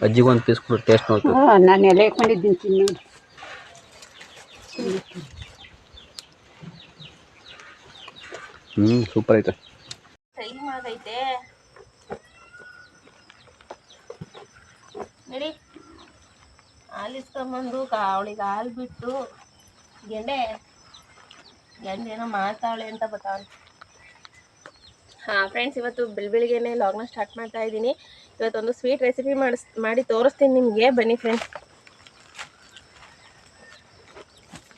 ಅಜ್ಜಿಗೆ ಒಂದು ಪೀಸ್ ಕೊಡು ಟೇಸ್ಟ್ ನೋಡ್ತೀವಿ. ನಾನು ಎಲೆ ಹಾಕೊಂಡಿದ್ದೀನಿ ತಿನ್ನು. ಸೂಪರ್ ಐತೆ. ಟೈಮ್ ಆಗೈತೆ ನಡಿ. ಹಾಲು ಇಸ್ಕೊಂಬಂದು ಅವಳಿಗೆ ಹಾಲು ಬಿಟ್ಟು ಏನೋ ಮಾಡ್ತಾವಳೆ ಅಂತ ಬರ್ತಾವಳೆ. ಹಾಂ ಫ್ರೆಂಡ್ಸ್, ಇವತ್ತು ಬೆಳಿಗ್ಗೆನೆ ಲಾಗ್ನ ಸ್ಟಾರ್ಟ್ ಮಾಡ್ತಾ ಇದ್ದೀನಿ. ಇವತ್ತೊಂದು ಸ್ವೀಟ್ ರೆಸಿಪಿ ಮಾಡಿ ತೋರಿಸ್ತೀನಿ ನಿಮಗೆ. ಬನ್ನಿ ಫ್ರೆಂಡ್ಸ್.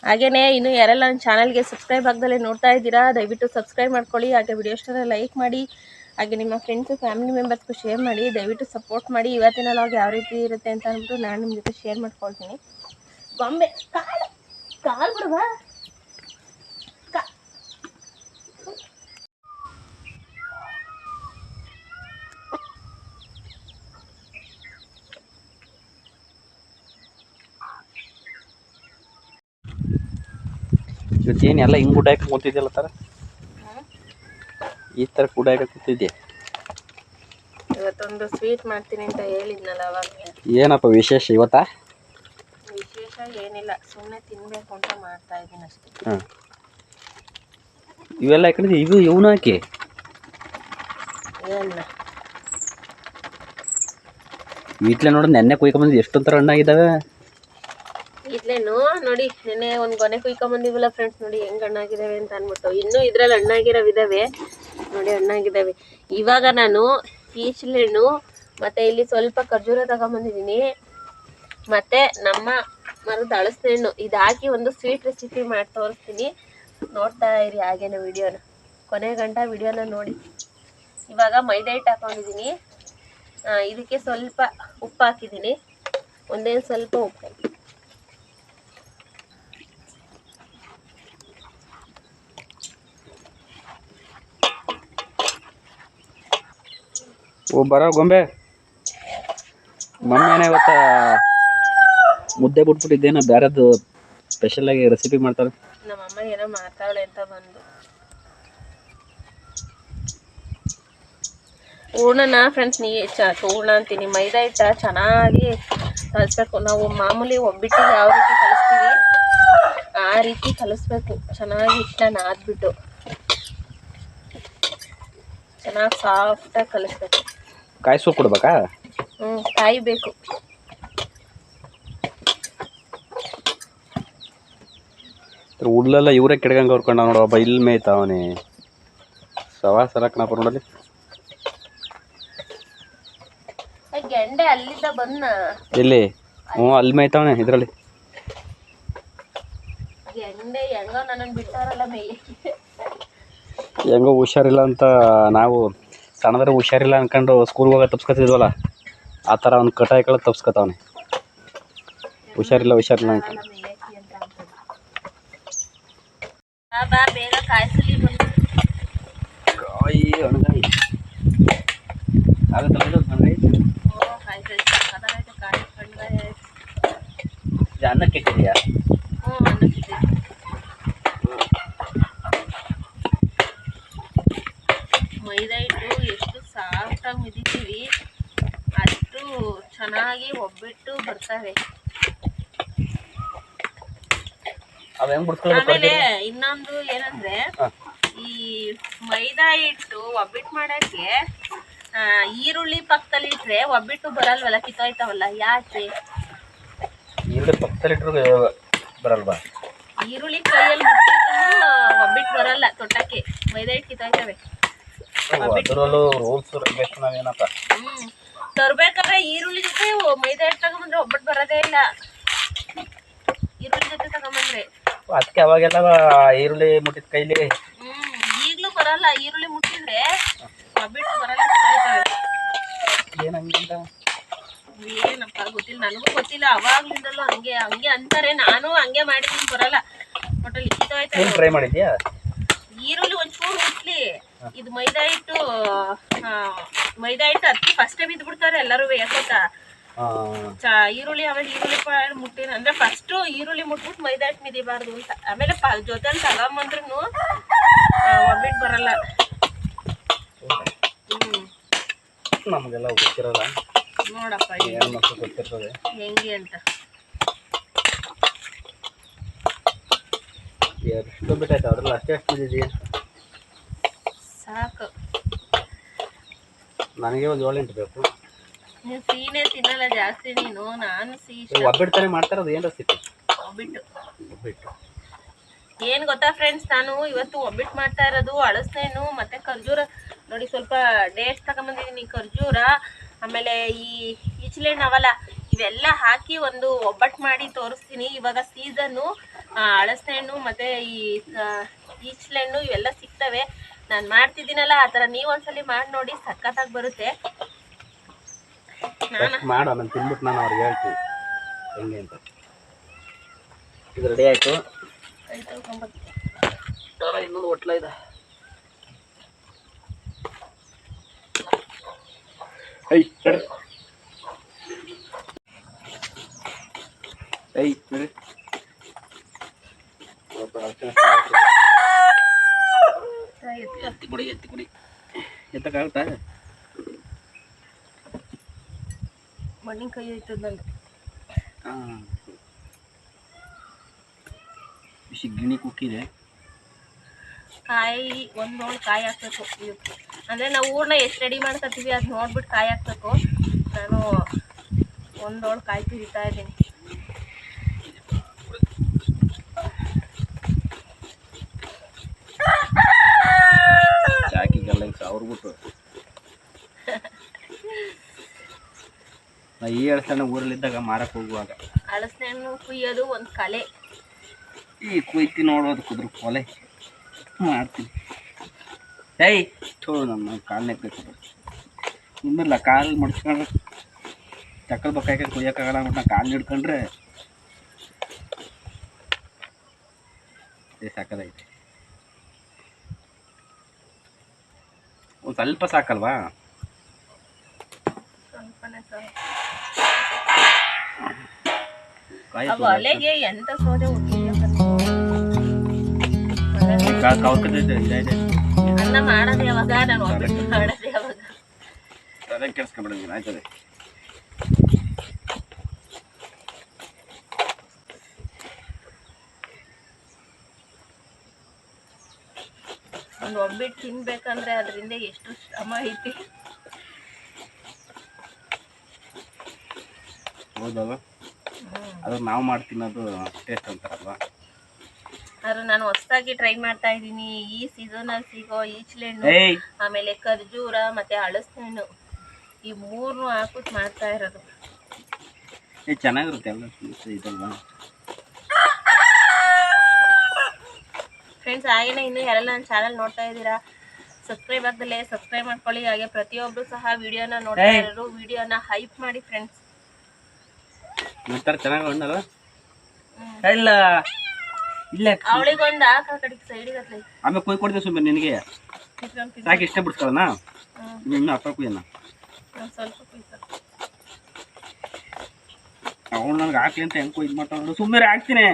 ಹಾಗೆಯೇ ಇನ್ನು ಯಾರೆಲ್ಲ ನನ್ನ ಚಾನಲ್ಗೆ ಸಬ್ಸ್ಕ್ರೈಬ್ ಆಗದಲ್ಲೇ ನೋಡ್ತಾ ಇದ್ದೀರಾ, ದಯವಿಟ್ಟು ಸಬ್ಸ್ಕ್ರೈಬ್ ಮಾಡ್ಕೊಳ್ಳಿ. ಹಾಗೆ ವಿಡಿಯೋ ಇಷ್ಟನ ಲೈಕ್ ಮಾಡಿ, ಹಾಗೆ ನಿಮ್ಮ ಫ್ರೆಂಡ್ಸು ಫ್ಯಾಮಿಲಿ ಮೆಂಬರ್ಸ್ಗೂ ಶೇರ್ ಮಾಡಿ. ದಯವಿಟ್ಟು ಸಪೋರ್ಟ್ ಮಾಡಿ. ಇವತ್ತಿನ ಲಾಗ್ ಯಾವ ರೀತಿ ಇರುತ್ತೆ ಅಂತ ಅಂದ್ಬಿಟ್ಟು ನಾನು ನಿಮ್ಮ ಜೊತೆ ಶೇರ್ ಮಾಡ್ಕೊಳ್ತೀನಿ. ಗೊಂಬೆ ಕಾಲು ಬಿಡುವ. ಇವತ್ತೇನು ಎಲ್ಲ ಹಿಂಗೆ ಗುಡ್ಡ ಹಾಕಿ ಕೂತಿದ್ಯಲ್ಲ ಥರ, ಈ ಥರ ಗುಡ್ಡ ಹಾಕಿ ಕೂತಿದ್ದೆ. ಇವತ್ತೊಂದು ಸ್ವೀಟ್ ಮಾಡ್ತೀನಿ ಅಂತ ಹೇಳಿದ್ನಲ್ಲ ಅವಾಗ. ಏನಪ್ಪ ವಿಶೇಷ ಇವತ್ತಾ? ವಿಶೇಷ ಏನಿಲ್ಲ, ಸುಮ್ಮನೆ ತಿನ್ನಬೇಕು ಅಂತ ಮಾಡ್ತಾ ಇದ್ದೀನಿ ಅಷ್ಟೇ. ಹಾಂ, ಇವೆಲ್ಲ ಯಾಕಂದ್ರೆ ಇವನು ಹಾಕಿ ಏನಿಲ್ಲ. ಇಟ್ಲೆ ನೋಡಿ ನೆನ್ನೆ ಕುಯ್ಕೊಂಬಂದು ಎಷ್ಟೊಂಥರ ಹಣ್ಣಾಗಿದ್ದಾವೆ. ಇದ್ಲೇನು ನೋಡಿ, ನೆನ್ನೆ ಒಂದು ಗೊನೆ ಕುಯ್ಕೊಂಬಂದಿವಲ್ಲ ಫ್ರೆಂಡ್ಸ್, ನೋಡಿ ಹೆಂಗೆ ಹಣ್ಣಾಗಿದ್ದಾವೆ ಅಂತ ಅಂದ್ಬಿಟ್ಟು. ಇನ್ನೂ ಇದ್ರಲ್ಲಿ ಹಣ್ಣಾಗಿರೋವಿದ್ದಾವೆ ನೋಡಿ, ಹಣ್ಣಾಗಿದ್ದಾವೆ. ಇವಾಗ ನಾನು ಈಚಲೆಹಣ್ಣು ಮತ್ತು ಇಲ್ಲಿ ಸ್ವಲ್ಪ ಖರ್ಜೂರ ತಗೊಂಬಂದಿದ್ದೀನಿ, ಮತ್ತು ನಮ್ಮ ಮರದ ಹಳಸಿನ ಹಣ್ಣು ಇದು ಹಾಕಿ ಒಂದು ಸ್ವೀಟ್ ರೆಸಿಪಿ ಮಾಡಿ ತೋರಿಸ್ತೀನಿ. ನೋಡ್ತಾ ಇರಿ ಹಾಗೇನೆ ವಿಡಿಯೋನ, ಕೊನೆ ಗಂಟ ವಿಡಿಯೋನ ನೋಡಿ. ಇವಾಗ ಮೈದಾ ಹಿಟ್ಟು ಹಾಕೊಂಡಿದ್ದೀನಿ. ಇದಕ್ಕೆ ಸ್ವಲ್ಪ ಉಪ್ಪು ಹಾಕಿದ್ದೀನಿ, ಒಂದೇ ಸ್ವಲ್ಪ ಉಪ್ಪು. ಓ ಬರೋ ಗೊಂಬೆ, ಮೊನ್ನೆ ಇವತ್ತು ಮುದ್ದೆ ಬಿಟ್ಬಿಟ್ಟಿದ್ದೇನೋ ಬೇರೆದು ಸ್ಪೆಷಲಾಗಿ ರೆಸಿಪಿ ಮಾಡ್ತಾರೆ. ನಮ್ಮಮ್ಮ ಏನೋ ಮಾತಾವಳೆ ಅಂತ ಬಂದು ಹೂರ್ಣನ ಫ್ರೆಂಡ್ಸ್ ಹೂರ್ಣ ಅಂತೀನಿ, ಮೈದಾ ಹಿಟ್ಟ ಚೆನ್ನಾಗಿ ಕಲಿಸ್ಬೇಕು. ನಾವು ಮಾಮೂಲಿ ಒಬ್ಬಿಟ್ಟಿಗೆ ಯಾವ ರೀತಿ ಕಲಿಸ್ತೀವಿ ಆ ರೀತಿ ಕಲಿಸ್ಬೇಕು. ಚೆನ್ನಾಗಿ ಹಿಟ್ಟನ್ನ ನಾದ್ಬಿಟ್ಟು ಚೆನ್ನಾಗಿ ಸಾಫ್ಟಾಗಿ ಕಲಿಸ್ಬೇಕು. ಕಾಯಿಸು ಕೊಡ್ಬೇಕಾ? ಕಾಯಬೇಕು. ಉಡ್ಲೆಲ್ಲ ಇವರೇ ಕೆಡ್ಗಂಗೆ ಹೊರ್ಕೊಂಡ ನೋಡುವ ಬೈಲ್ ಮೇಯ್ತಾವನೆ ಸವಾ ಸರಕ್ನಪ್ಪ ನೋಡಲಿ. ಗೆಂಡೆ ಅಲ್ಲಿಂದ ಬಂದ ಎಲ್ಲಿ? ಅಲ್ಲಿ ಮೇಯ್ತಾವನೆ ಇದರಲ್ಲಿ. ಗೆಂಡೆ ಹೆಂಗೋ ನನ್ನನ್ನು ಬಿಟ್ಟಾರಲ್ಲ ಮೇಯ್ಯಕ್ಕೆ. ಹೆಂಗೋ ಹುಷಾರಿಲ್ಲ ಅಂತ ನಾವು ಸಣ್ಣದ್ರೆ ಹುಷಾರಿಲ್ಲ ಅನ್ಕೊಂಡು ಸ್ಕೂಲ್ಗೆ ಹೋಗೋದು ತಪ್ಸ್ಕೊತಿದ್ವಲ್ಲ, ಆ ಥರ ಅವ್ನು ಕಟಾಯಿಗಳು ತಪ್ಸ್ಕೊತಾವನೆ. ಹುಷಾರಿಲ್ಲ ಅನ್ಕೊಂಡು. ಬೇಗ ಕಾಯಿಸಲಿ ಕಾಯಿ ಒಣಗಾಯಿ ಅನ್ನಕ್ಕೆ ಇಟ್ಟಿದೆಯಾ? ಮೈದಾ ಹಿಟ್ಟು ಎಷ್ಟು ಸಾಫ್ಟಾಗಿ ಮಿದಿತೀವಿ ಅಷ್ಟು ಚೆನ್ನಾಗಿ ಒಬ್ಬಿಟ್ಟು ಬರ್ತವೆ. ಆಮೇಲೆ ಇನ್ನೊಂದು ಏನಂದ್ರೆ, ಈ ಮೈದಾ ಹಿಟ್ಟು ಒಬ್ಬಿಟ್ಟು ಮಾಡಕ್ಕೆ ಈರುಳ್ಳಿ ಪಕ್ಕದಲ್ಲಿ ಇಟ್ರೆ ಒಬ್ಬಿಟ್ಟು ಬರಲ್ವಲ್ಲ, ಕಿತ್ತೋಯ್ತಾವಲ್ಲ. ಯಾಕೆ ಈರುಳ್ಳಿ ಪಕ್ಕದಲ್ಲಿ ಇಟ್ರು ಬರಲ್ವಾ? ಈರುಳ್ಳಿ ಕೈಯಲ್ಲಿ ಬಿಟ್ಟಿದ್ರು ಒಬ್ಬಿಟ್ಟು ಬರಲ್ಲ ತೊಟ್ಟಕ್ಕೆ, ಮೈದಾ ಹಿಟ್ಟು ಕಿತ್ತೋಯ್ತವೆ. ತರ್ಬೇಕಾದ್ರೆ ಈರುಳ್ಳಿ ಜೊತೆ ಮೈದಾ ಹಿಟ್ಟು ತಗೊಂಡ್ಬಂದ್ರೆ ಒಬ್ಬಟ್ಟು ಬರೋದೇ ಇಲ್ಲ. ಈರುಳ್ಳಿ ಜೊತೆ ತಗೊಂಡ್ಬಂದ್ರೆ ಅದಕ್ಕೆ ಅವಾಗೆಲ್ಲ ಈರುಳ್ಳಿ ಮುಟ್ಟಿದ ಕೈಲಿ ಈಗಲೂ ಬರಲ್ಲ. ಈರುಳ್ಳಿ ಮುಟ್ಟಿದ್ರೆ ಒಬ್ಬಿಟ್ಟು ಬರಲ್ಲ. ಏನಪ್ಪ ಗೊತ್ತಿಲ್ಲ, ನನಗೂ ಗೊತ್ತಿಲ್ಲ. ಅವಾಗ್ಲಿಂದಲೂ ಹಂಗೆ ಅಂತಾರೆ. ನಾನು ಹಂಗೆ ಮಾಡಿದ್ದೀನಿ, ಬರಲ್ಲ. ಒಟ್ಟಲ್ಲಿ ಟ್ರೈ ಮಾಡಿದ್ಯಾ? ಈರುಳ್ಳಿ ಒಂಚೂರು ಮುಟ್ಲಿ, ಇದು ಮೈದಾ ಹಿಟ್ಟು ಅದಕ್ಕೆ ಫಸ್ಟೇ ಬಿದ್ಬಿಡ್ತಾರೆ ಎಲ್ಲರೂ ಯಾಕೋತ. ಈರುಳ್ಳಿ ಆಮೇಲೆ ಈರುಳ್ಳಿ ಮುಟ್ಟಿನ ಅಂದ್ರೆ ಫಸ್ಟ್ ಈರುಳ್ಳಿ ಮುಟ್ಬಿಟ್ಟು ಮೈದಾ ಹಿಟ್ಟು ಮಿದಿಬಾರ್ದು ಅಂತ. ಆಮೇಲೆ ಜೊತೆಲಿ ತಗೊಂಬಂದ್ರೂ ಒಬ್ಬಿಟ್ಟು ಬರಲ್ಲ. ನಮಗೆಲ್ಲ ಗೊತ್ತಿರಲ್ಲ. ನೋಡಪ್ಪ ಏನು ಮಕ್ಕಳು ಗೊತ್ತಿರ್ತದೆ. ಹೆಂಗೆ ಅಂತ. ಎಷ್ಟು ಬಿಟ್ಟಾಯ್ತು ಅದ್ರಲ್ಲಿ ಅಷ್ಟೇ ಎಷ್ಟು ಬಿದ್ದಿದೆಯಾ? ಸಾಕು. ನನಗೆ ಒಂದು 7 ಎಂಟು ಬೇಕು. ನೀವು ಸಿಹಿನೇ ತಿನ್ನಲ್ಲ ಜಾಸ್ತಿ ನೀನು. ನಾನು ಸಿಹಿ ಒಬ್ಬಿಟ್ಟು ತಾನೇ ಮಾಡ್ತಾರದು. ಏನು ರೆಸಿಪಿ? ಒಬ್ಬಿಟ್ಟು. ಒಬ್ಬಿಟ್ಟು ಏನು ಗೊತ್ತಾ ಫ್ರೆಂಡ್ಸ್, ನಾನು ಇವತ್ತು ಒಬ್ಬಿಟ್ಟು ಮಾಡ್ತಾ ಇರೋದು ಹಳಸೇನು ಮತ್ತು ಖರ್ಜೂರ. ನೋಡಿ ಸ್ವಲ್ಪ ಡೇಟ್ಸ್ ತಗೊಂಬಂದಿದ್ದೀನಿ, ಖರ್ಜೂರ, ಆಮೇಲೆ ಈ ಈಚಲೆಣ್ಣು ಅವಲ್ಲ, ಇವೆಲ್ಲ ಹಾಕಿ ಒಂದು ಒಬ್ಬಟ್ಟು ಮಾಡಿ ತೋರಿಸ್ತೀನಿ. ಇವಾಗ ಸೀಸನ್ನು ಹಳಸೆಹಣ್ಣು ಮತ್ತು ಈ ಈಚಲೆಣ್ಣು ಇವೆಲ್ಲ ಸಿಗ್ತವೆ. ನಾನು ಮಾಡ್ತಿದ್ದೀನಲ್ಲ ಆ ಥರ ನೀವು ಒಂದ್ಸಲಿ ಮಾಡಿ ನೋಡಿ, ಸಖತ್ತಾಗಿ ಬರುತ್ತೆ. ಮಾಡು, ಆಮೇಲೆ ತಿನ್ಬಿಟ್ಟು ನಾನು ಅವ್ರಿಗೆ ಹೇಳ್ತೀನಿ ಹೆಂಗೆ ಅಂತ. ಇದು ರೆಡಿ ಆಯಿತು. ಇನ್ನೊಂದು ಹೊಟ್ಲ ಇದೆ. ಐ ಎತ್ತಿ ಕುಡಿ ಎತ್ತಕ್ಕಾಗುತ್ತಾ? ಮಣ್ಣಿನ ಕೈ ಹೋಯ್ತದ ನಂದು. ಬಿಸಿ ಗಿಣಿ ಕುಕ್ಕಿದೆ. ಕಾಯಿ ಒಂದೋಳು ಕಾಯಿ ಹಾಕ್ಬೇಕು ಇದಕ್ಕೆ. ಅಂದರೆ ನಾವು ಊರನ್ನ ಎಷ್ಟು ರೆಡಿ ಮಾಡ್ಕೊತೀವಿ ಅದು ನೋಡ್ಬಿಟ್ಟು ಕಾಯಿ ಹಾಕ್ಬೇಕು. ನಾನು ಒಂದೋಳು ಕಾಯಿ ತುರಿತಾ ಇದ್ದೀನಿ. ಚಾಕಿಗೆಲ್ಲ ಅವ್ರು ಬಿಟ್ಟು ನಾ ಈ ಹಳಸಣ್ಣ ಊರಲ್ಲಿದ್ದಾಗ ಮಾರಕ್ಕೆ ಹೋಗುವಾಗ ಹಳಸೆಹಣ್ಣು ಕುಯ್ಯೋದು ಒಂದು ಕಲೆ. ಈ ಕುಯ್ತಿ ನೋಡೋದು ಕುದ್ರ ಕೊಲೆ ಮಾಡ್ತೀನಿ. ನಮ್ಮ ಕಾಲನೇ ಬೇಕು ನಿಮ್ಮಲ್ಲ ಕಾಲು ಮಡ್ಸ್ಕೊಂಡ್ರೆ ತಕ್ಕಲ್ ಬಕ್ಕಾಕ ಕುಯ್ಯೋಕ್ಕಾಗಲ್ಲ ಅಂದ್ಬಿಟ್ಟು ನಾ ಕಾಲು ಹಿಡ್ಕೊಂಡ್ರೆ ಸಾಕದೈತೆ. ಒಂದು ಸ್ವಲ್ಪ ಸಾಕಲ್ವಾ? ಸ್ವಲ್ಪನೇ ಸಾಕು. ಒಲೆಗೆ ಎಂತ ಸೋದೆ ಅನ್ನ ಮಾಡೋದು ಯಾವಾಗ, ನಾನು ಒಬ್ಬಿಟ್ಟು ಮಾಡೋದು ಯಾವಾಗ? ಅದೇ ಕೆಲ್ಸ್ಕೊಂಡ್ಬಿಡ ಆಯ್ತದೆ. ಒಂದು ಒಬ್ಬಿಟ್ಟು ತಿನ್ಬೇಕಂದ್ರೆ ಅದರಿಂದ ಎಷ್ಟು ಶ್ರಮ ಐತಿ. ಹೌದಲ್ವ? ಅದು ನಾವು ಮಾಡ್ತಿನ್ನೋದು ಟೇಸ್ಟ್ ಅಂತಾರಲ್ವಾ? ಆದ್ರೆ ನಾನು ಹೊಸದಾಗಿ ಟ್ರೈ ಮಾಡ್ತಾ ಇದ್ದೀನಿ. ಈ ಸೀಸನಲ್ಲಿ ಸಿಗೋ ಈಚಲೆಹಣ್ಣು, ಆಮೇಲೆ ಖರ್ಜೂರ ಮತ್ತೆ ಹಳಸೆಹಣ್ಣು, ಈ ಮೂರನ್ನು ಹಾಕ್ಬಿಟ್ಟು ಮಾಡ್ತಾ ಇರೋದು. ಚೆನ್ನಾಗಿರುತ್ತೆ ಎಲ್ಲ ಇದಲ್ವಾ ಫ್ರೆಂಡ್ಸ್? ಹಾಗೇನೆ ಇನ್ನು ಯಾರೆಲ್ಲ ನನ್ನ ಚಾನಲ್ ನೋಡ್ತಾ ಇದ್ದೀರಾ, ಸಬ್ಸ್ಕ್ರೈಬ್ ಆಗದಲ್ಲೇ ಸಬ್ಸ್ಕ್ರೈಬ್ ಮಾಡ್ಕೊಳ್ಳಿ. ಹಾಗೆ ಪ್ರತಿಯೊಬ್ಬರು ಸಹ ವಿಡಿಯೋನ ನೋಡ್ತಾ ಇರೋರು ವಿಡಿಯೋನ ಹೈಪ್ ಮಾಡಿ ಫ್ರೆಂಡ್ಸ್. ಚೆನ್ನಾಗಿ ಉಂಡಲ್ಲ? ಇಲ್ಲ ಇಲ್ಲ ಅವಳಿಗೊಂದು ಹಾಕ ಕಡೆಗೆ ಸೈಡಿಗೆ ಹತ್ಲಿ. ಆಮೇಲೆ ಕೊಯ್ ಕೊಡ್ತೀವಿ ಸುಮ್ಮನೆ ನಿನಗೆ ಸಾಕು. ಇಷ್ಟೇ ಬಿಡ್ಸ್ಕೊಳ್ಳೋಣ? ಇನ್ನು ಅಪ್ಪ ಕುಯ್ಯನ ಸ್ವಲ್ಪ ಕುಯ್ಸ. ಅವಳು ನನಗೆ ಹಾಕ್ಲಿ ಅಂತ ಹೆಂಗೆ ಇದು ಮಾಡ್ತಾಳು. ಸುಮ್ಮನೆ ಹಾಕ್ತೀನಿ.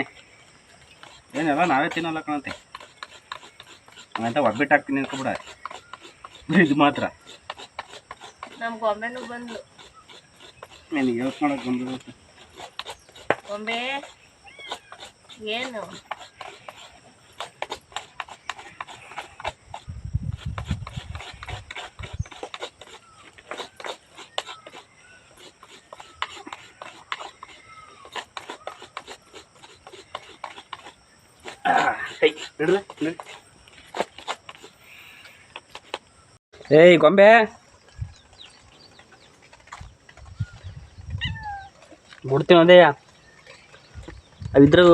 ಏನೆಲ್ಲ ನಾವೇ ತಿನ್ನಲ್ಲ ಕಾಣಂತೆ. ಅಂತ ಒಬ್ಬಿಟ್ಟು ಹಾಕ್ತೀನಿ ಅನ್ಕೊಬಿಡ. ಇದು ಮಾತ್ರ ನಮ್ಗೆ ಗೊಂಬೆನೂ ಬಂದು ನನಗೆ ಯೋಚನೆ ಮಾಡೋಕೆ ಬಂದಿರುತ್ತೆ. ಗೊಂಬೆ ಏನು ಏಯ್ ಗೊಂಬೆ ಬಿಡ್ತೀವಿ ಅದೇ ಅವಿದ್ರು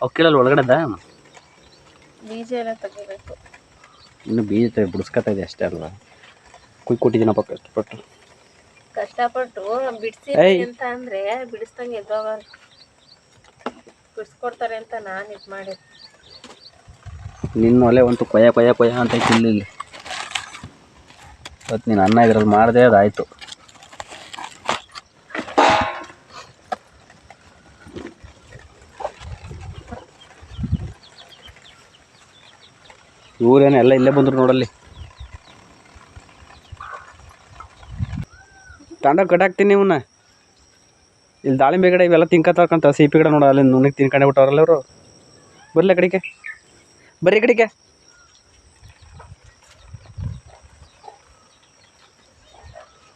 ಅಕ್ಕಿಳಲ್ಲಿ ಒಳಗಡೆದ ಬೀಜ ಎಲ್ಲ ತೆಗಿಬೇಕು. ಇನ್ನು ಬೀಜ ಬಿಡಿಸ್ಕೊತಾ ಇದೆ ಅಷ್ಟೇ ಅಲ್ವಾ? ಕೊಟ್ಟಿದ್ದೀನಪ್ಪ ಕಷ್ಟಪಟ್ಟು ಬಿಡಿಸಿ ಅಂತ ಅಂದರೆ ಬಿಡಿಸ್ದಂಗೆ ಎದ್ದೋಗ ಬಿಡಿಸ್ಕೊಡ್ತಾರೆ ಅಂತ ನಾನು ಇದು ಮಾಡಿ. ನಿನ್ನ ಒಲೆ ಒಂದು ಕೊಯ್ಯ ಕೊಯ್ಯ ಕೊಯ್ಯ ಅಂತ ಇಲ್ಲಿ ಇವತ್ತು ನೀನು ಅನ್ನ ಇದ್ರಲ್ಲಿ ಮಾಡಿದೆ ಅದಾಯಿತು. ಇವರೇನು ಎಲ್ಲ ಇಲ್ಲೇ ಬಂದರು ನೋಡಲ್ಲಿ. ತಾಂಡ ಕಟ್ಟಾಕ್ತೀನಿ ಇವನ್ನ. ಇಲ್ಲಿ ದಾಳಿಂಬೆ ಗಿಡ ಇವೆಲ್ಲ ತಿನ್ಕತ್ತರ್ಕಂತ ಸಿಪಿ ಗಿಡ ನೋಡ ಅಲ್ಲಿ ನುಣ್ಣಗೆ ತಿನ್ಕೊಂಡೆ ಬಿಟ್ಟವ್ರಲ್ಲ ಅವರು. ಬರ್ಲ ಕಡೆಗೆ ಬರ್ರಿ ಕಡೆಗೆ.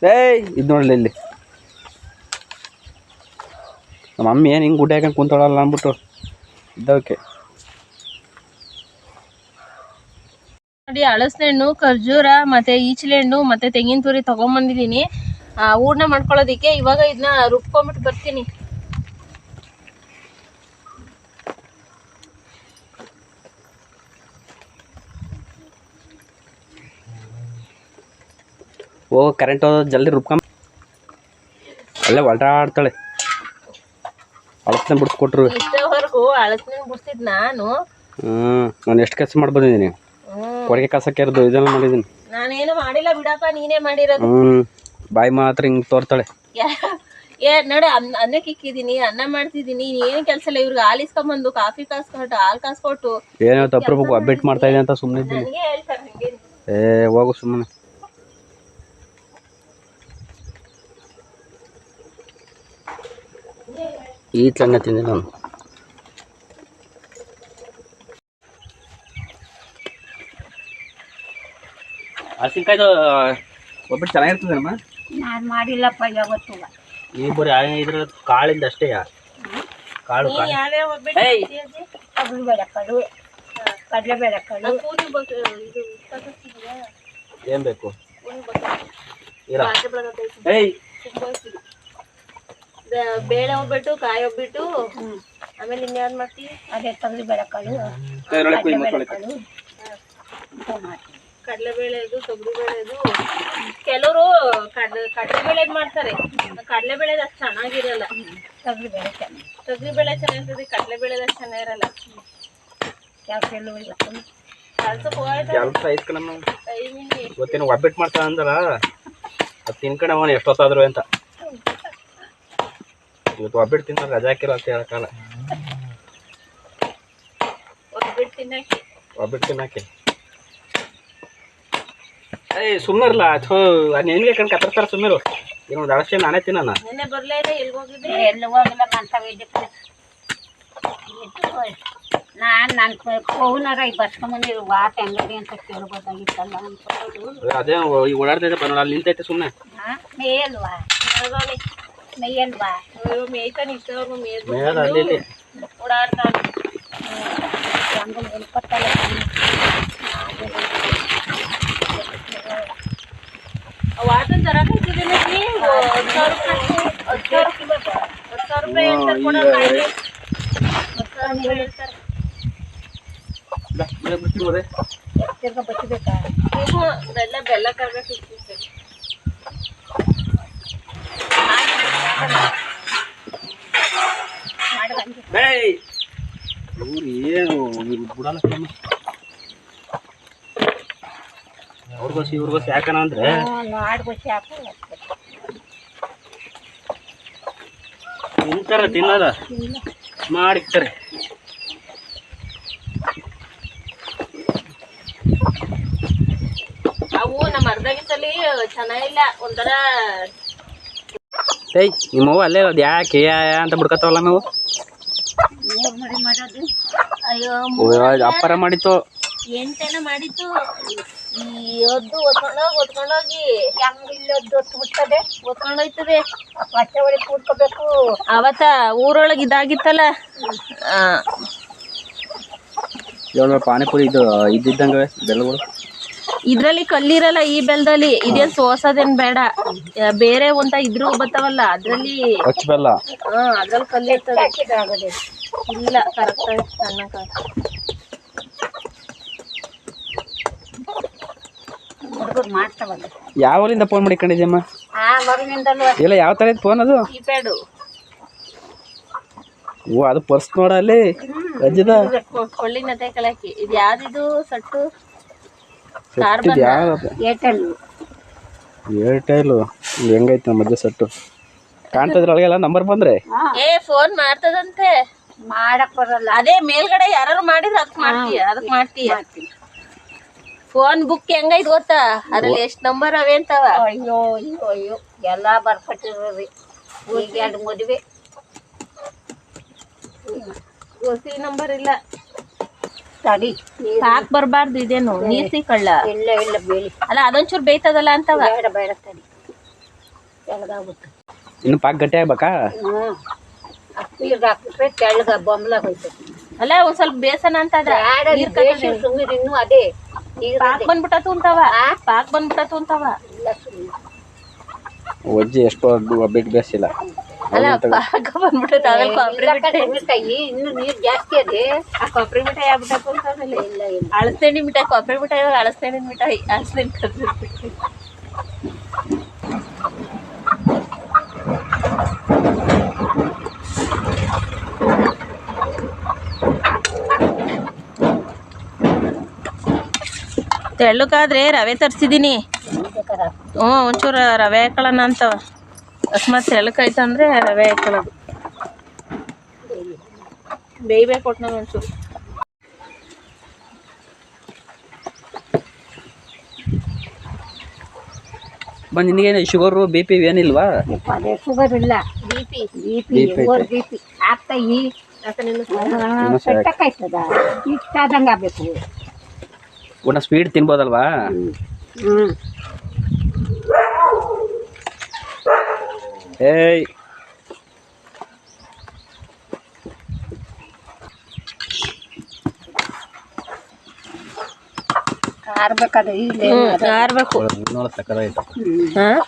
ಏಯ್ ಇದು ನೋಡಲಿ ಇಲ್ಲಿ ನಮ್ಮ ಮಮ್ಮಿ ಏನು ಹಿಂಗೆ ಗುಡ್ಡೆ ಹಾಕೊಂಡು ಕುಂತೋಳಲ್ಲ ಅಂದ್ಬಿಟ್ಟು ಇದ್ದವಕ್ಕೆ. ನೋಡಿ ಹಳಸೆಹಣ್ಣು, ಖರ್ಜೂರ ಮತ್ತೆ ಈಚಲೆಹಣ್ಣು ಮತ್ತೆ ತೆಂಗಿನ ತುರಿ ತಗೊಂಬಂದಿದ್ದೀನಿ ಹೂರ್ಣ ಮಾಡ್ಕೊಳ್ಳೋದಿಕ್ಕೆ. ಇವಾಗ ಇದನ್ನ ರುಬ್ಕೊಂಬಿಟ್ಟು ಬರ್ತೀನಿ. ಓ ಕರೆಂಟ್ ಜಲ್ದಿ ರುಬ್ಕೊಂಬ. ಅಲ್ಲೇ ಹೊಲ್ಟಾಡ್ತಾಳೆ. ಹಳಸನ್ನ ಬಿಡಿಸ್ಕೊಟ್ರು. ಇಷ್ಟವರೆಗೂ ಹಳಸೆಹಣ್ಣು ಬಿಡ್ಸಿದ್ ನಾನು ಎಷ್ಟು ಕೆಲಸ ಮಾಡಿ ಬಂದಿದ್ದೀನಿ. ಹೊರಗೆ ಕಸಕ್ಕೆ ಇರೋದು ಇದೆಲ್ಲ ಮಾಡಿದ್ದೀನಿ. ನಾನೇನು ಮಾಡಿಲ್ಲ ಬಿಡಪ್ಪ, ನೀನೇ ಮಾಡಿರೋದು. ಬಾಯಿ ಮಾತ್ರ ಹಿಂಗೆ ತೋರ್ತಾಳೆ. ನೋಡಿ ಅನ್ನಕ್ಕೆ ಇಕ್ಕಿದ್ದೀನಿ, ಅನ್ನ ಮಾಡ್ತಿದ್ದೀನಿ, ಏನು ಕೆಲಸ ಇಲ್ಲ. ಇವ್ರಿಗೆ ಹಾಲು ಇಸ್ಕೊಂಬಂದು ಕಾಫಿ ಕಾಸ್ಕೊಟ್ಟು ಹಾಲು ಕಾಸ್ಕೊಟ್ಟು ಏನೋ ತಪ್ಪು ಅಪ್ಡೇಟ್ ಮಾಡ್ತಾ ಇದೆ ಅಂತ ಸುಮ್ಮನೆ ಇದ್ದೀನಿ. ನನಗೆ ಹೇಳ್ತಾರೆ ಹಂಗೆ. ಹೋಗು ಸುಮ್ಮನೆ. ಈ ಚೆನ್ನ ತಿಂದೆ ನಾನು. ಹಸಿಕಾಯ್ದು ಒಬ್ಬಟ್ಟು ಚೆನ್ನಾಗಿರ್ತದೆ ಅಮ್ಮ. ನಾನು ಮಾಡಿಲ್ಲಪ್ಪ ಯಾವತ್ತೂ. ಈ ಬರೀ ಇದ್ರ ಕಾಳಿಂದ ಅಷ್ಟೇ. ಕಾಳು ಕಾಳು ಯಾವ್ಯಾವ ತೊಗರಿಬೇಳೆ ಕಾಳು, ಕಡಲೆಬೇಳೆ ಕಾಳು. ಏನು ಬೇಕು ಏಯ್ ಬೇಳೆ ಒಬ್ಬಟ್ಟು, ಕಾಯಿ ಒಬ್ಬಟ್ಟು, ಆಮೇಲೆ ಇನ್ಯಾವ್ದು ಮಾಡ್ತೀವಿ? ಅದೇ ತೊಗರಿಬೇಳೆ ಕಾಳು, ಕಡಲೆಬೇಳೆದು, ತೊಗರಿಬೇಳೆದು. ಕೆಲವರು ಕಡಲೆಬೇಳೆದು ಮಾಡ್ತಾರೆ. ಕಡಲೆಬೇಳೆದು ಅಷ್ಟು ಚೆನ್ನಾಗಿರಲ್ಲ. ತೊಗರಿಬೇಳೆ ಚೆನ್ನಾಗಿ, ತೊಗರಿಬೇಳೆ ಚೆನ್ನಾಗಿರ್ತದೆ, ಕಡಲೆಬೇಳೆದು ಅಷ್ಟು ಚೆನ್ನಾಗಿರಲ್ಲ. ಕೆಲಸ ಎಲ್ಲ ಕೆಲ್ಸಕ್ಕೆ ಹೋಯ್ತು ಕೆಲಸ ಐತ್ ಕಣಮ್ಮ. ಇವತ್ತೇನು ಒಬ್ಬಟ್ಟು ಮಾಡ್ತಾನೆ ಅಂದಲ್ಲ, ಅದು ತಿನ್ಕೊಂಡು ಅವನು ಎಷ್ಟೊತ್ತಾದ್ರು ಅಂತ. ಇವತ್ತು ಒಬ್ಬಟ್ಟು ತಿನ್ನೋ ರಜಾ ಹಾಕಿರೋ ಅಂತ ಹೇಳಕ್ಕಲ್ಲ. ಒಬ್ಬಟ್ಟು ತಿನ್ನಕ್ಕೆ ಏಯ್ ಸುಮ್ಮನಿರಲ್ಲ. ಅಥೋ ನಿನ್ಗೆ ಕಣ್ ಕತ್ತರ್ತಾರೆ ಸುಮ್ಮರು. ಇನ್ನೊಂದು ಅಳಸೆ ನಾನೇ ತಿನ್ನೋಣ. ನೆನ್ನೆ ಬರ್ಲೇ ಇಲ್ಲ. ಎಲ್ಲಿ ಹೋಗಿದ್ದೆ? ಎಲ್ಲ ಹೋಗಿಲ್ಲ ಮಂತವಿದ್ದಕ್ಕೆ. ನಾನು ಫೋನಾರ ಈ ಬರ್ಸ್ಕೊಂಬಂದಿರು ವಾತ ಹೆಂಗಡಿ ಅಂತ ಕೇಳ್ಬೋದಾಗಿತ್ತಲ್ಲ ಅನ್ಕೊಂಡು. ಅದೇ ಈ ಓಡಾಡ್ತೈತೆ ಬರೋಣ. ಅಲ್ಲಿ ನಿಂತೈತೆ ಸುಮ್ಮನೆ. ಮೇಯಲ್ವಾ ಮೇಯಲ್ವಾ ಮೇಯ್ತಾನೆ ಇಷ್ಟವ್ರು ಮೇದ ಅಲ್ಲಿ ಓಡಾಡ್ತಾನೆ. ಹಂಗ ನೆನಪತ್ತಲ್ಲ ವಾಟನ್ ತರಕಾಯ್ತಿದ್ದೀನಿ. 10,000 ರೂಪಾಯಿ ಹೇಳ್ತಾರೆ ಕೊಡೋಣ. 10,000 ರೂಪಾಯಿ ಹೇಳ್ತಾರೆ. ತಿರ್ಗ ಬಚ್ಚಬೇಕಾ? ಬೆಲ್ಲ ಬೆಲ್ಲ ಕರ್ಬೇಕು. ಏನು ಬಿಡಲ್ಲ ಅವ್ರಿಗೋಸಿ ಇವ್ರಿಗೋಸಿ ಯಾಕನ ಅಂದ್ರೆ ಆಡ್ಗೋಸಿ ಹಾಕು ತಿಂತಾರ ತಿನ್ನೋದ ಮಾಡಿಕ್ತಾರೆ. ಅವು ನಮ್ಮ ಅರ್ಧಗಿಸಲಿ ಚೆನ್ನಾಗಿಲ್ಲ. ಒಂಥರ ಏಯ್ ನಿಮ್ಮವ್ವ ಅಲ್ಲೇ ಅದು ಯಾಕೆ ಅಂತ ಬಿಡ್ಕತ್ತವಲ್ಲ ನಾವು. ಮಾಡೋದು ಅಯ್ಯೋ ಅಪ್ಪರ ಮಾಡಿತ್ತು. ಎಂಟೇನ ಮಾಡಿತ್ತು. ಈ ಒದ್ದು ಒತ್ಕೊಂಡೋಗಿ ಹೆಂಗ ಇಲ್ಲೊದ್ದು ಬಿಡ್ತದೆ, ಒತ್ಕೊಂಡೋಯ್ತದೆ. ಬಟ್ಟೆ ಒಳಗೆ ಕೂಡ್ಕೋಬೇಕು. ಅವತ್ತ ಊರೊಳಗೆ ಇದಾಗಿತ್ತಲ್ಲ, ಪಾನಿಪುರಿ ಇದು ಇದ್ದಿದ್ದಂಗೆ ಬೆಲ್ಲಗಳು. ಇದ್ರಲ್ಲಿ ಕಲ್ಲಿರಲ್ಲ ಈ ಬೆಲ್ಲದಲ್ಲಿ. ಇದೇನ್ ಸೋಸೋದೇನ್ ಬೇಡ, ಬೇರೆ ಒಂತ ಇದ್ರು ಬರ್ತಾವಲ್ಲ ಅದ್ರಲ್ಲಿ ಬೆಲ್ಲ. ಅದ್ರಲ್ಲಿ ಕಲ್ಲು ಇರ್ತದೆ. ಇಲ್ಲ ಕರೆಕ್ಟ್ ಸಣ್ಣ ಹುಡುಗರು ಮಾಡ್ತಾವಲ್ಲ. ಯಾವಲಿಂದ ಫೋನ್ ಮಾಡಿಕೊಂಡಿದ್ಯಮ್ಮ? ಮಗನಿಂದಲೂ ಇಲ್ಲ ಯಾವ ಥರ ಫೋನ್ ಅದು? ಕೀಪ್ಯಾಡು. ಓ ಅದು ಪರ್ಸ್ ನೋಡಲ್ಲಿ ಅಜ್ಜದ ಕೊಳ್ಳಿನತೆ ಕಳಕಿ. ಇದು ಯಾವ್ದಿದು ಸಟ್ಟು? ಏರ್ಟೆಲ್ ಹೆಂಗೈತೆ ನಮ್ಮ ಅಜ್ಜ ಸಟ್ಟು ಕಾಣ್ತದ್ರೊಳಗೆಲ್ಲ ನಂಬರ್ ಬಂದ್ರೆ ಫೋನ್ ಮಾಡ್ತದಂತೆ. ಮಾಡಕ್ ಬರಲ್ಲ. ಅದೇ ಮೇಲ್ಗಡೆ ಯಾರು ಮಾಡಿದ್ರೆ ಅದಕ್ಕೆ ಮಾಡ್ತೀಯ, ಅದಕ್ಕೆ ಮಾಡ್ತೀಯ. ಫೋನ್ ಬುಕ್ ಹೆಂಗೈತ್ ಗೊತ್ತಾ ಅದ್ರಲ್ಲಿ ಎಷ್ಟ್ ನಂಬರ್ ಅವೆ ಅಂತವ. ಅಯ್ಯೋ ಅಯ್ಯೋ ಅಯ್ಯೋ ಎಲ್ಲ ಬರ್ಕೊಟ್ಟಿರೋರಿ ಈಗ 2 ಮದುವೆ ಹೊಸಿ ನಂಬರ್ ಇಲ್ಲ. ತಡಿ ಸಾಕ್ ಬರ್ಬಾರ್ದು ಇದೇನು ನೀರ್ ಸಿಕ್ಕಳ್ಳ ಇಲ್ಲ ಇಲ್ಲ ಬೇಳಿ ಅಲ್ಲ ಅದೊಂಚೂರು ಬೇಯ್ತದಲ್ಲ ಅಂತವ. ಬೇಡ ಬೇಡ ತಡಿ ತೆಳಗಾಗ್ಬಿಟ್ಟು ಇನ್ನು ಪಾಕ್ ಗಟ್ಟಿ ಆಗ್ಬೇಕಾ? ಅಪ್ಪೀರ್ಗೆ ಹಾಕ್ಬಿಟ್ರೆ ತೆಳ್ಳಗ ಬೊಂಬ್ಲಾಗ ಹೋಯ್ತದೆ. ಅಲ್ಲ ಒಂದ್ ಸ್ವಲ್ಪ ಬೇಸನ ಅಂತ ಅದ ಸುಮ್ಮನೆ ಇನ್ನೂ ಅದೇ ಪಾಕ್ ಬಂದ್ಬಿಟ್ಟತು ಅಂತವ. ಪಾಕ್ ಬಂದ್ಬಿಟ್ಟತು ಅಂತವ. ಇಲ್ಲ ಸುಮ್ಮನೆ ಒಜ್ಜಿ ಎಷ್ಟು ಒಬ್ಬಿಟ್ಟು ಬೇಸಿಲ್ಲ. ಅಲ್ಲ ಪಾಕ ಬಂದ್ಬಿಟ್ಟದ ಆಮೇಲೆ ಕೊಬ್ಬರಿ ಮಿಠಾಯಿ ಇನ್ನು ನೀರು ಜಾಸ್ತಿ ಅದೇ ಕೊಬ್ಬರಿ ಮಿಠಾಯಿ ಆಗ್ಬಿಟ್ಟತು ಅಂತ ಆಮೇಲೆ ಇಲ್ಲ ಇಲ್ಲ ಅಳಸ್ತೇಣಿ ಮಿಠಾಯಿ ಕೊಬ್ಬರಿ ಮಿಠಾಯಿ ಅಳಸ್ತೇಣಿ ಮಿಠಾಯಿ ಅಳಸ್ತೇಣಿ ತೆಳ್ಳಗಾದ್ರೆ ರವೆ ತರ್ಸಿದೀನಿ. ಒಂಚೂರು ರವೆ ಹಾಕೊಳ್ಳೋಣ ಅಂತವ. ಅಕಸ್ಮಾತ್ ತೆಳ್ಳಕೈತಂದ್ರೆ ರವೆ ಹಾಕೊಳ್ಳೋದು. ಬೇಯ್ಬೇಕು ಒಟ್ನಾಗ ಒಂಚೂರು. ನಿನಗೇನು ಶುಗರು ಬಿ ಪಿ ಏನಿಲ್ವಾ? ಅದೇ ಶುಗರ್ ಇಲ್ಲ BP ಓವರ್ ಬಿ ಪಿ ಆಗ್ತಾ ಈ ಕಟ್ಟಕ್ಕಾಯ್ತದ ಇಷ್ಟಾದಂಗೆ ಆಗಬೇಕು. ಊಟ ಸ್ವೀಟ್ ತಿನ್ಬೋದಲ್ವಾ? ಏಯ್ ಆರ್ಬೇಕಾದ್ರೆ ಇಲ್ಲಿ ಆರ್ಬೇಕು. ಸಕ್ಕತ್ತಾಯ್ತು.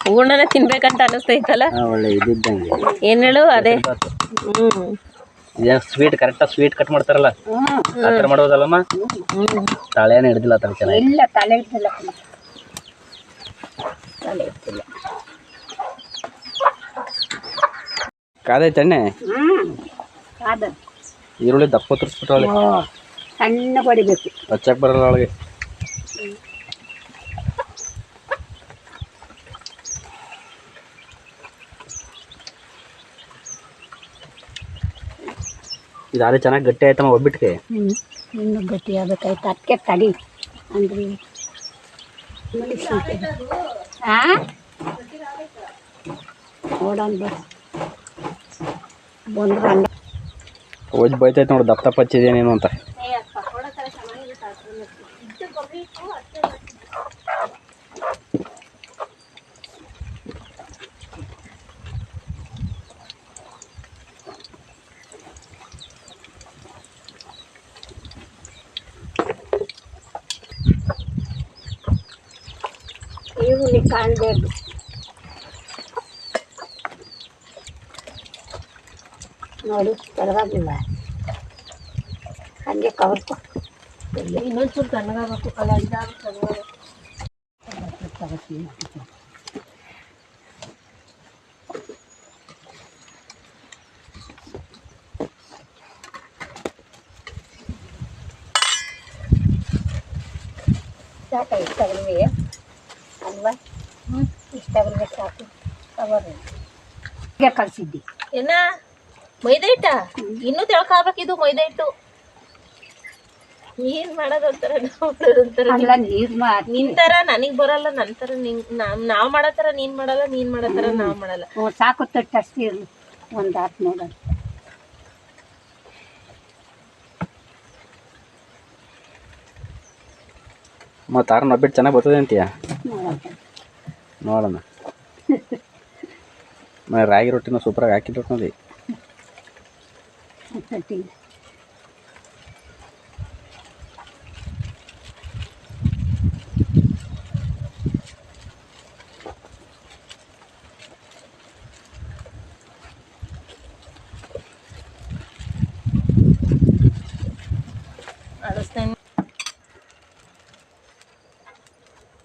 ಹೂರ್ಣನ ತಿನ್ಬೇಕಂತ ಅನಿಸ್ತೈತಲ್ಲ. ಒಳ್ಳೆ ಇದ್ದಂಗೆ ಏನ್ ಹೇಳು ಅದೇ. ಸ್ವೀಟ್ ಕರೆಕ್ಟಾಗಿ ಸ್ವೀಟ್ ಕಟ್ ಮಾಡ್ತಾರಲ್ಲ ಆ ಥರ ಮಾಡೋದಲ್ಲಮ್ಮ. ತಾಳೆನೇ ಹಿಡ್ದಿಲ್ಲ ಆ ಥರ ಚೆನ್ನಾಗಿ. ಇಲ್ಲ ತಲೆ ಇರ್ತಿಲ್ಲ ತಲೆ ಇರ್ತಿಲ್ಲ. ಕಾದೈತೆ ಎಣ್ಣೆ. ಅದ ಈರುಳ್ಳಿ ದಪ್ಪ ತುರ್ಸ್ಬಿಟ್ರೊಳಗೆ ಸಣ್ಣ ಹೊಡಿಬೇಕು. ಹಚ್ಚಕ್ಕೆ ಬರಲ್ಲ ಒಳಗೆ. ಇದಾದ್ರೆ ಚೆನ್ನಾಗಿ ಗಟ್ಟಿ ಆಯ್ತಮ್ಮ ಒಬ್ಬಿಟ್ಟಿಗೆ. ಇನ್ನು ಗಟ್ಟಿ ಆಗ್ಬೇಕಾಯ್ತು ಅದಕ್ಕೆ ತಡಿ ಅಂದ್ರೆ ನೋಡೋಣ ಬಂದ್ರೆ ಓಜ್ ಬೈತೈತೆ ನೋಡಿ ದಪ್ಪ ದಪ್ಪ ಹಚ್ಚಿದೇನೇನು ಅಂತ. ಈರುಳ್ಳಿ ಕಾಣಬೇಕು. ನೋಡು ಪರವಾಗಿಲ್ಲ ಹಂಗೆ ಕವರ್ಕೊ. ಇನ್ನೊಂಚೂರು ತಣ್ಣಗಾಗಬೇಕು. ಅಲ್ಲ ಇದಾಗುತ್ತೆ. ಸಾಕ ಇಷ್ಟಾಗಲ್ವೇ ಅಲ್ವಾ? ಇಷ್ಟಾಗಲ್ವೇ ಸಾಕು. ಕವರ್ ಹೀಗೆ ಕಲಿಸಿದ್ದಿ ಏನ ಮೈದಾ ಹಿಟ್ಟ ಇನ್ನೂ ತಿಳ್ಕೊಬೇಕು. ಇದು ಮೈದಾ ಹಿಟ್ಟು ಏನ್ ಮಾಡೋದಂತಾರ ಅಲ್ಲ ನೀರು ನಿಂತರ ನನಗ್ ಬರಲ್ಲ. ನಂತರ ನಾವ್ ಮಾಡತ್ತಾರ ನೀನ್ ಮಾಡಲ್ಲ, ನೀನ್ ಮಾಡತ್ತಾರ ನಾವ್ ಮಾಡಲ್ಲ. ಸಾಕು ತಟ್ಟು ಅಷ್ಟೇ ಇರಲಿ. ಒಂದು ಹಾಕಿ ನೋಡೋಣ. ಮತ್ತು ಆರು ನಬ್ಬಿಟ್ಟು ಚೆನ್ನಾಗಿ ಬರ್ತದೆ ಅಂತೀಯ? ನೋಡೋಣ. ರಾಗಿ ರೊಟ್ಟಿನ ಸೂಪರಾಗಿ ಹಾಕಿಟ್ಟು ನೋಡಿ.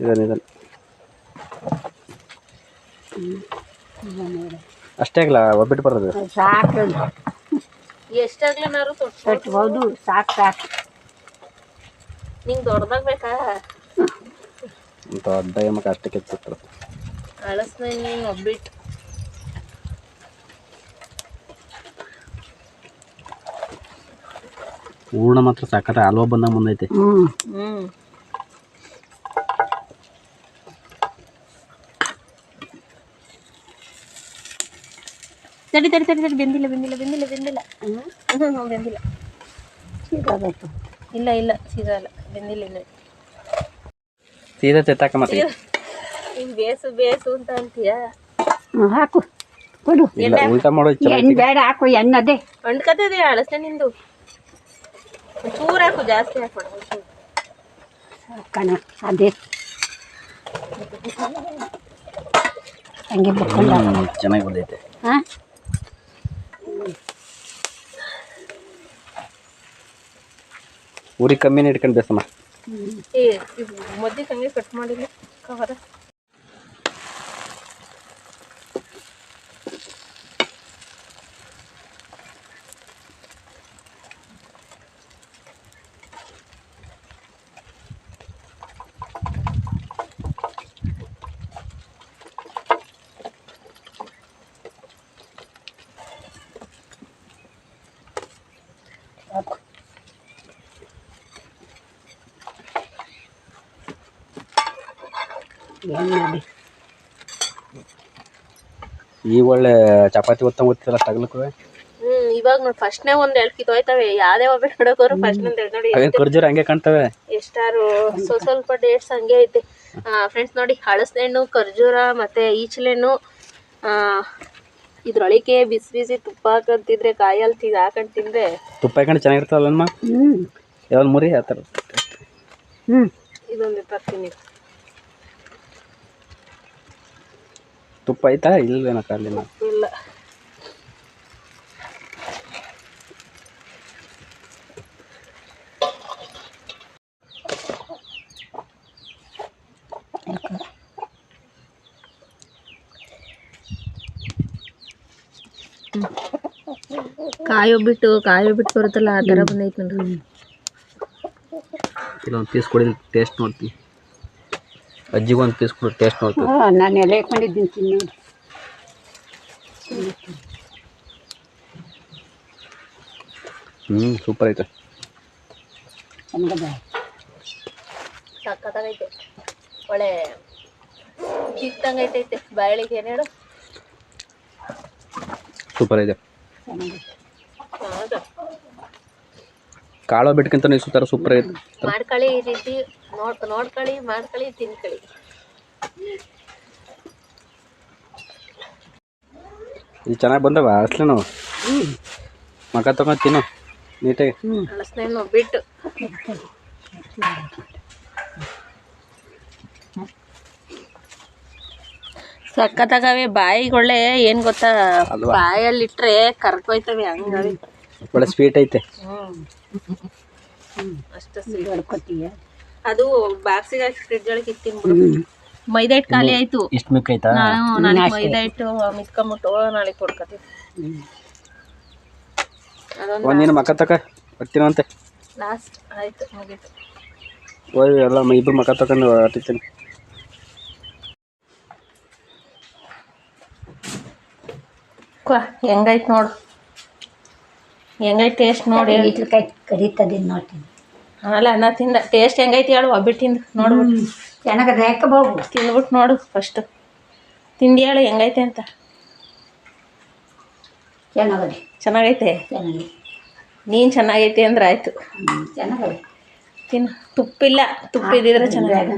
ಇದನ್ನ ಅಷ್ಟೇ ಆಗಲ್ಲ ಒಬ್ಬಿಟ್ಟು ಬರೋದು ಸಾಕು. ಎಷ್ಟಾಗ್ಲನಾರು ತೊಟ್ಬೋದು. ಸಾಕು ಸಾಕು. ನಿಂಗೆ ದೊಡ್ಡದಾಗ ಬೇಕಾ? ದೊಡ್ಡ ಮಕ್ಕ ಅಷ್ಟಕ್ಕೆ ಎತ್ತಿರ್ತಾರೆ. ಅಳಸ್ತೀನಿ ಒಬ್ಬಿಟ್ಟು. ಹೂರ್ಣ ಮಾತ್ರ ಸಾಕತ್ತ ಹಲ್ವಾ ಬಂದಂಗೆ ಬಂದೈತೆ. ತಡಿ ತಡಿ ತಡಿ ತಡಿ ಬೆಂದಿಲ್ಲ ಬೆಂದಿಲ್ಲ ಬೆಂದಿಲ್ಲ ಬೆಂದಿಲ್ಲ ಬೆಂದಿಲ್ಲ ಸಿಗೋಬೇಕು. ಇಲ್ಲ ಇಲ್ಲ ಸಿಗಲ್ಲ ಬೆಂದಿಲ್ಲ ಇನ್ನು ಸೀದಾ ತೆತ್ತಾಕ ಮತ್ತೆ ಈಗ ಬೇಸು ಬೇಸು ಅಂತ ಅಂತೀಯ ಹಾಕು ಕೊಡು. ಇಲ್ಲ ಊಟ ಮಾಡೋ ಚಲೋ ಎಣ್ಣೆ ಬೇಡ, ಹಾಕು ಎಣ್ಣದೆ. ಅಂಟ್ಕತ್ತದೆ ಅಳಸೆ ನಿಂದು ಒಂಚೂರು ಹಾಕು, ಜಾಸ್ತಿ ಹಾಕೋಣ ಒಂಚೂರು. ಕಣ ಅದೇ ಹಂಗೆ ಬಿಟ್ಕೊಂಡು ಚೆನ್ನಾಗಿ ಬಂದೈತೆ. ಹಾಂ ಊರಿಗೆ ಕಮ್ಮಿನೇ ಇಟ್ಕೊಂಡು ಬೇಸಮ್ಮ. ಏ ಮದ್ದಿಗೆ ಹಂಗೆ ಕಟ್ ಮಾಡಿಲ್ಲ ಕವರ. ಎಣ್ಣೆ ಈಗ ಒಳ್ಳೆ ಚಪಾತಿ ಒತ್ತ ಗೊತ್ತಿಲ್ಲ ತಗ್ಲಕ್ಕೂ. ಇವಾಗ ನೋಡಿ ಫಸ್ಟ್ನೇ ಒಂದ್ ಎರಡು ಕಿತ್ತೋಯ್ತವೆ. ಯಾವ್ದೇ ಒಬ್ಬ ನೋಡೋಕೋರು ಫಸ್ಟ್ ಒಂದ್ ಎರಡು ನೋಡಿ ಅವೇ ಕರ್ಜೂರ ಹಂಗೆ ಕಾಣ್ತವೆ. ಎಷ್ಟಾರು ಸ್ವಲ್ಪ ಡೇಟ್ಸ್ ಹಂಗೆ ಐತೆ ಫ್ರೆಂಡ್ಸ್. ನೋಡಿ ಹಳಸೆ ಹಣ್ಣು, ಖರ್ಜೂರ ಮತ್ತೆ ಈಚಲೆಣ್ಣು, ಇದ್ರೊಳಗೆ ಬಿಸಿ ಬಿಸಿ ತುಪ್ಪ ಹಾಕಂತಿದ್ರೆ ಕಾಯಲ್ಲಿ ಹಾಕೊಂಡು ತಿಂದ್ರೆ ತುಪ್ಪ ಹಾಕೊಂಡು ಚೆನ್ನಾಗಿರ್ತಾವಲ್ಲಮ್ಮ. ಯಾವ್ದು ಮುರಿ ಆ ಥರ. ಇದೊಂದು ತರ್ತೀನಿ. ತುಪ್ಪ ಆಯ್ತಾ ಇಲ್ವೇನೋ ಕಾಲಿನ. ಇಲ್ಲ ಕಾಯೊಬ್ಬಿಟ್ಟು ಬರುತ್ತಲ್ಲ ಆ ಥರ ಬಂದೈತೆ ನೋಡ್ರಿ. ಇಲ್ಲೊಂದು ಪೀಸ್ ಕೊಡಿ, ಟೇಸ್ಟ್ ನೋಡ್ತೀನಿ. ಅಜ್ಜಿಗೆ ಒಂದು ಪೀಸ್ ಕೊಡಿ, ಟೇಸ್ಟ್ ನೋಡ್ತೀನಿ. ನಾನು ಎಲೆ ಹಾಕೊಂಡಿದ್ದೀನಿ ತಿನ್ನೋದು. ಸೂಪರ್ ಐತೆ. ಚೆನ್ನಾಗದ. ಸಕ್ಕತ್ತಾಗೈತೆ, ಒಳ್ಳೆ ಚಿಕ್ಕಂಗೈತೈತೆ ಬಾಳಿಗೆ. ಏನು ಹೇಳು, ಸೂಪರ್ ಇದೆ. ಹೌದಾ? ಕಾಳು ಬಿಟ್ಕಿಂತ ನೀವು ಸುತ್ತಾರ ಸೂಪರ್ ಐತೆ. ಮಾಡ್ಕೊಳ್ಳಿ ಈ ರೀತಿ ನೋಡ್ಕೊಳ್ಳಿ, ಮಾಡ್ಕೊಳ್ಳಿ, ತಿನ್ಕೊಳ್ಳಿ. ಇದು ಚೆನ್ನಾಗಿ ಬಂದವ ಅಸಲೇನು. ಮಕ ತಗೊಂಡು ತಿನ್ನು ನೀಟಾಗಿ. ಹಳಸಣ್ಣು ಬಿಟ್ಟು ಸಕ್ಕತ್ತಾಗವೆ. ಬಾಯಿಗೊಳ್ಳೆ ಏನು ಗೊತ್ತಾ, ಬಾಯಲ್ಲಿಟ್ರೆ ಕರ್ಕೋಯ್ತವೆ ಹಂಗವೆ. ಒಳ್ಳೆ ಸ್ವೀಟ್ ಐತೆ. ಅಷ್ಟು ಸ್ವೀಟ್. ಅದು ಬಾಕ್ಸಿಗೆ ಹಾಕಿ ಫ್ರಿಡ್ಜ್ ಒಳಗೆ ಇಟ್ಟಿನ್ಬಿಡು. ಮೈದಾ ಹಿಟ್ಟು ಖಾಲಿ ಆಯ್ತು. ಇಷ್ಟು ಮಿಕ್ ಐತಾ? ನಾಳೆ ಮೈದಾ ಹಿಟ್ಟು ಮಿತ್ಕೊಂಬಿಟ್ಟು ನಾಳೆ ಕೊಡ್ಕೊತೀವಿ. ಒಂದಿನ ಮಕ ತಕ ಬರ್ತೀನಂತೆ. ಲಾಸ್ಟ್ ಆಯ್ತು, ಮುಗೀತು. ಹೋಯ್ ಎಲ್ಲ ಇಬ್ಬರು ಮಕ ತಕೊಂಡು ಹೊಟ್ಟಿತೀನಿ. ಹೆಂಗೈತೆ ನೋಡು, ಹೆಂಗೈತೆ ಟೇಸ್ಟ್ ನೋಡಿ. ಕೈ ಕರೀತದೆ ನೋಡ್ತೀನಿ. ಅಲ್ಲ ಅನ್ನ ತಿಂದ ಟೇಸ್ಟ್ ಹೆಂಗೈತೆ ಹೇಳು, ಒಬ್ಬಿಟ್ಟಿಂದು ನೋಡ್ಬಿಟ್ಟು. ಚೆನ್ನಾಗದ ಯಾಕೆ ಬಾಬು, ತಿಂದ್ಬಿಟ್ಟು ನೋಡು ಫಸ್ಟು. ತಿಂದು ಹೇಳು ಹೆಂಗೈತೆ ಅಂತ. ಚೆನ್ನಾಗದೆ. ಚೆನ್ನಾಗೈತೆ. ಚೆನ್ನಾಗಿ ನೀನು ಚೆನ್ನಾಗೈತೆ ಅಂದ್ರೆ ಆಯಿತು. ಚೆನ್ನಾಗದೆ. ತಿನ್ನು. ತುಪ್ಪಿಲ್ಲ, ತುಪ್ಪಿದ್ದಿದ್ರೆ ಚೆನ್ನಾಗಿ.